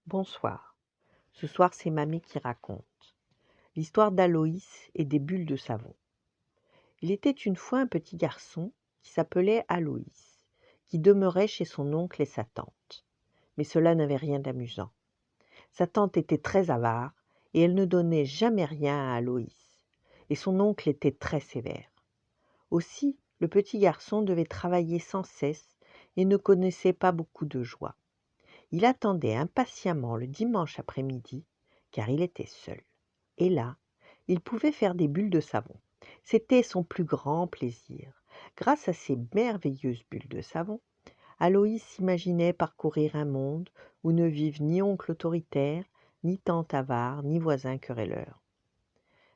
Bonsoir. Ce soir, c'est Mamie qui raconte. L'histoire d'Aloïs et des bulles de savon. Il était une fois un petit garçon qui s'appelait Aloïs, qui demeurait chez son oncle et sa tante. Mais cela n'avait rien d'amusant. Sa tante était très avare et elle ne donnait jamais rien à Aloïs. Et son oncle était très sévère. Aussi, le petit garçon devait travailler sans cesse et ne connaissait pas beaucoup de joie. Il attendait impatiemment le dimanche après-midi, car il était seul. Et là, il pouvait faire des bulles de savon. C'était son plus grand plaisir. Grâce à ces merveilleuses bulles de savon, Aloïs s'imaginait parcourir un monde où ne vivent ni oncle autoritaire, ni tante avare, ni voisin querelleur.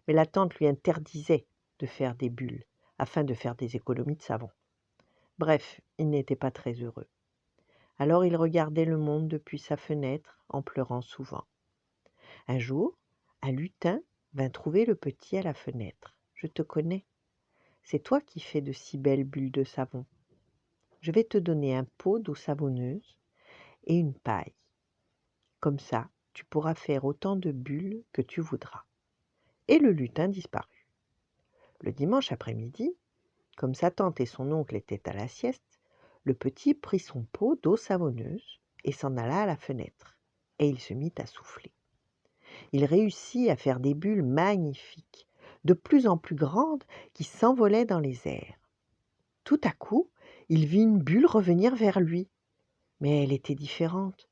Mais la tante lui interdisait de faire des bulles, afin de faire des économies de savon. Bref, il n'était pas très heureux. Alors il regardait le monde depuis sa fenêtre, en pleurant souvent. Un jour, un lutin vint trouver le petit à la fenêtre. « Je te connais. C'est toi qui fais de si belles bulles de savon. Je vais te donner un pot d'eau savonneuse et une paille. Comme ça, tu pourras faire autant de bulles que tu voudras. » Et le lutin disparut. Le dimanche après-midi, comme sa tante et son oncle étaient à la sieste, le petit prit son pot d'eau savonneuse et s'en alla à la fenêtre, et il se mit à souffler. Il réussit à faire des bulles magnifiques, de plus en plus grandes, qui s'envolaient dans les airs. Tout à coup, il vit une bulle revenir vers lui, mais elle était différente.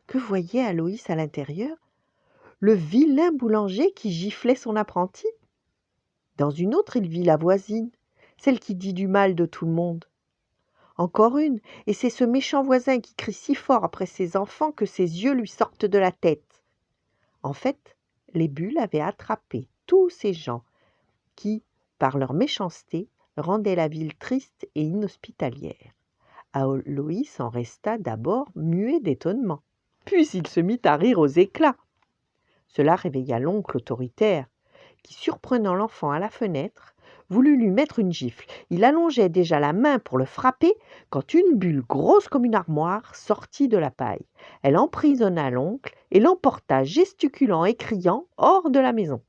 Que voyait Aloïs à l'intérieur? Le vilain boulanger qui giflait son apprenti. Dans une autre, il vit la voisine, celle qui dit du mal de tout le monde. Encore une, et c'est ce méchant voisin qui crie si fort après ses enfants que ses yeux lui sortent de la tête. En fait, les bulles avaient attrapé tous ces gens qui, par leur méchanceté, rendaient la ville triste et inhospitalière. Aloïs en resta d'abord muet d'étonnement, puis il se mit à rire aux éclats. Cela réveilla l'oncle autoritaire, qui, surprenant l'enfant à la fenêtre, voulut lui mettre une gifle. Il allongeait déjà la main pour le frapper quand une bulle grosse comme une armoire sortit de la paille. Elle emprisonna l'oncle et l'emporta gesticulant et criant hors de la maison.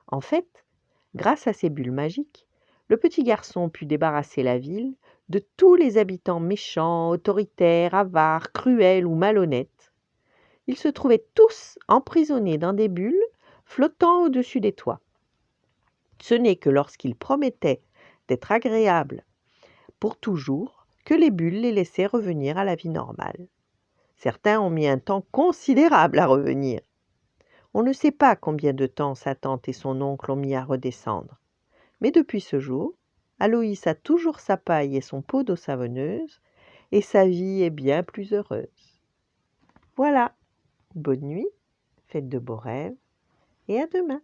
En fait, grâce à ces bulles magiques, le petit garçon put débarrasser la ville de tous les habitants méchants, autoritaires, avares, cruels ou malhonnêtes. Ils se trouvaient tous emprisonnés dans des bulles flottant au-dessus des toits. Ce n'est que lorsqu'ils promettaient d'être agréables pour toujours que les bulles les laissaient revenir à la vie normale. Certains ont mis un temps considérable à revenir. On ne sait pas combien de temps sa tante et son oncle ont mis à redescendre. Mais depuis ce jour, Aloïs a toujours sa paille et son pot d'eau savonneuse, et sa vie est bien plus heureuse. Voilà, bonne nuit, faites de beaux rêves, et à demain.